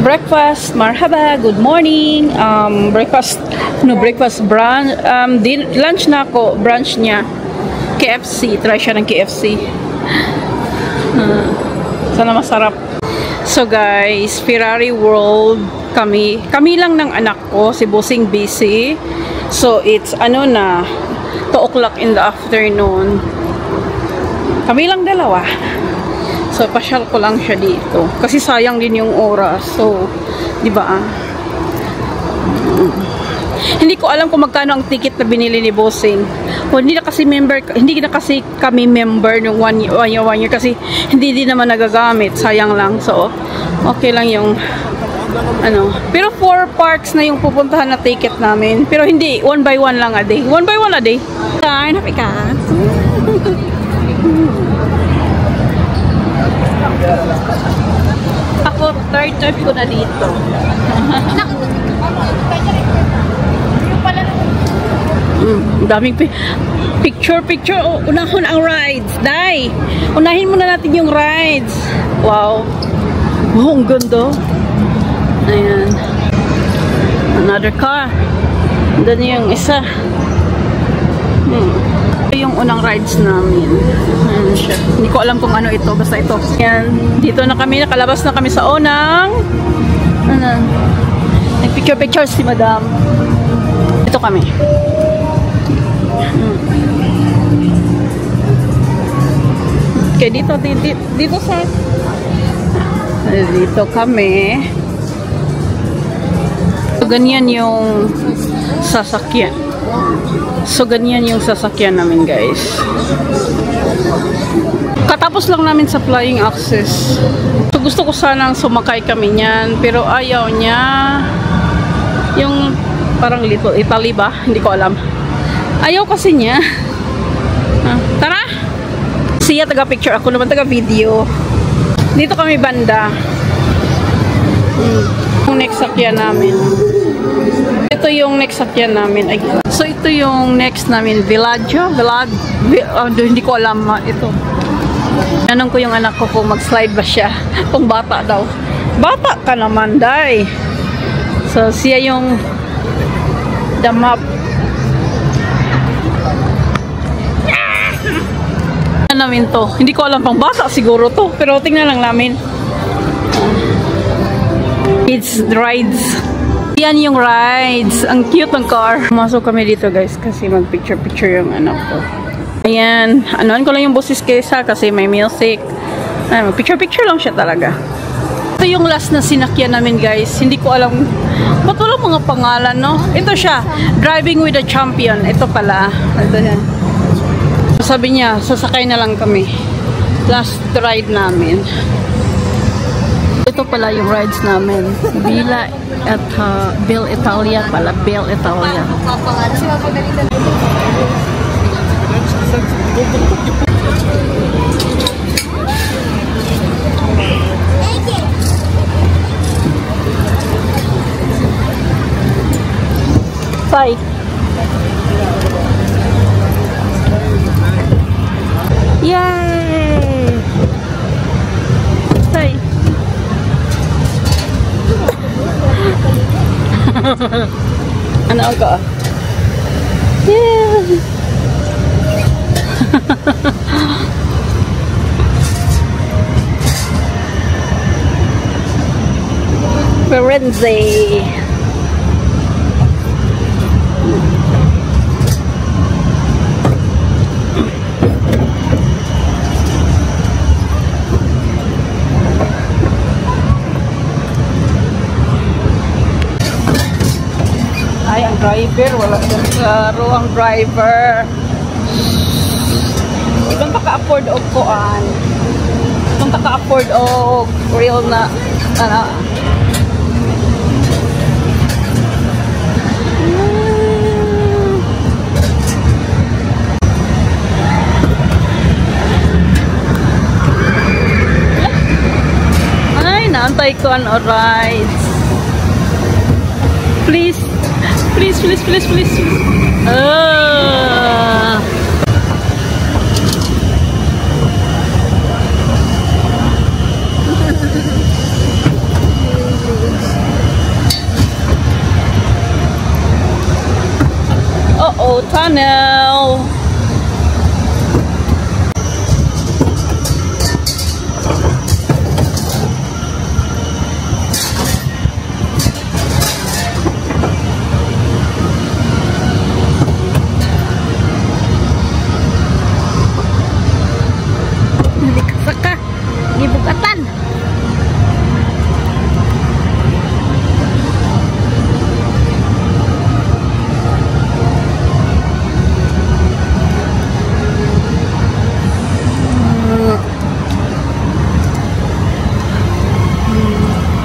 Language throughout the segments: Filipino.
Breakfast, marhaba, good morning. Breakfast, brunch, lunch na ako, brunch niya. KFC, try siya ng KFC. Sana masarap. So guys, Ferrari World kami lang ng anak ko, si Bossing busy. So it's na 2 o'clock in the afternoon. Kami lang dalawa. So, pasyal ko lang siya dito. Kasi sayang din yung oras. So, di ba? Hindi ko alam kung magkano ang ticket na binili ni Bossing. Hindi na kasi kami member ng one year kasi hindi din naman nagagamit. Sayang lang. So, okay lang yung Pero 4 parks na yung pupuntahan na ticket namin. Pero hindi, 1 by 1 lang a day. 1 by 1 a day. Happy ka? Ako, third time ko na dito. Daming picture. Oh, unahon ang rides. Dai, unahin muna natin yung rides. Wow. Wow, ang ganda. Ayan. Another car. Doon yung isa. Yung unang rides namin. Ayan siya. Hindi ko alam kung ano ito. Basta ito. Ayan. Dito na kami. Nakalabas na kami sa unang. Nagpicture si madam. Ito kami. Okay, dito sa dito kami. So, ganyan yung sasakyan. Namin, guys. Katapos lang namin sa flying access. So, gusto ko sanang sumakay kami niyan, pero ayaw niya. Yung parang Italy ba? Hindi ko alam. Ayaw kasi niya. Tara! Siya taga-picture. Ako naman taga-video. Dito kami banda. Yung next sakyan namin. Ito yung next sakyan namin. So, ito yung next namin. Villaggio? Hindi ko alam ito. Tanong ko yung anak ko kung mag-slide ba siya. Kung bata daw. Bata ka naman, day. So, siya yung the map. Namin to. Hindi ko alam pang bata siguro to. Pero tingnan lang namin. It's rides. Yan yung rides. Ang cute ng car. Masok kami dito, guys, kasi mag-picture yung anak ko. Ayan. Anuan ko lang yung boses kesa kasi may music. Picture lang siya talaga. Ito yung last na sinakyan namin, guys. Hindi ko alam. Ba't walang mga pangalan, no? Ito siya. Driving with a Champion. Ito pala. Ito yan. Sabi niya, sasakay na lang kami. Last ride namin. Ito pala yung rides namin. Bell Italia pala. Bell Italia. Bye. Yay! Say. Ano ka? Yeah! Firenze. Driver, wala siyang klaro ang driver. Ibang taka-afford o kuan. Ibang taka-afford o real na Ay, naantay ko ang rides. Please. tunnel. Gibugatan.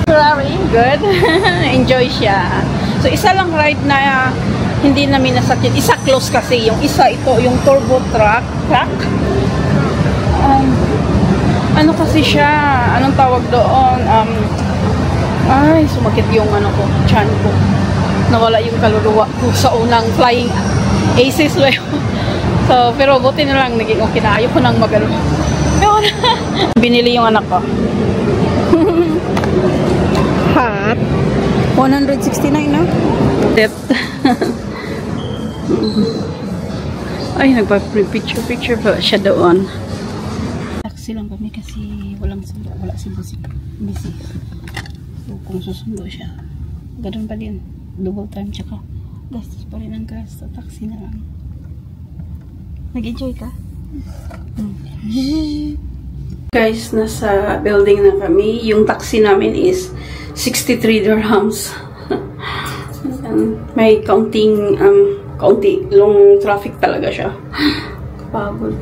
Very good. Enjoy siya. So isa lang ride na hindi namin nasakit. Isa close kasi. Yung isa ito, yung turbo truck. Ano kasi siya, anong tawag doon, ay, sumakit yung ano ko, chan ko. Nawala yung kaluluwa ko sa unang flying aces. So, pero buti na lang, naging okay na. Ayoko nang magano. Binili yung anak ko. Hat. 169 na. Tip. Ay, nagpa-picture pa siya doon. Taxi lang kami kasi wala si busy. So, kung susundo siya, ganoon pa din. Double time, tsaka gastos pa rin ang gas. So, taxi na lang. Nag-enjoy ka? Guys, nasa building na kami. Yung taxi namin is 63 dirhams. May kaunti long traffic talaga siya. Pagod.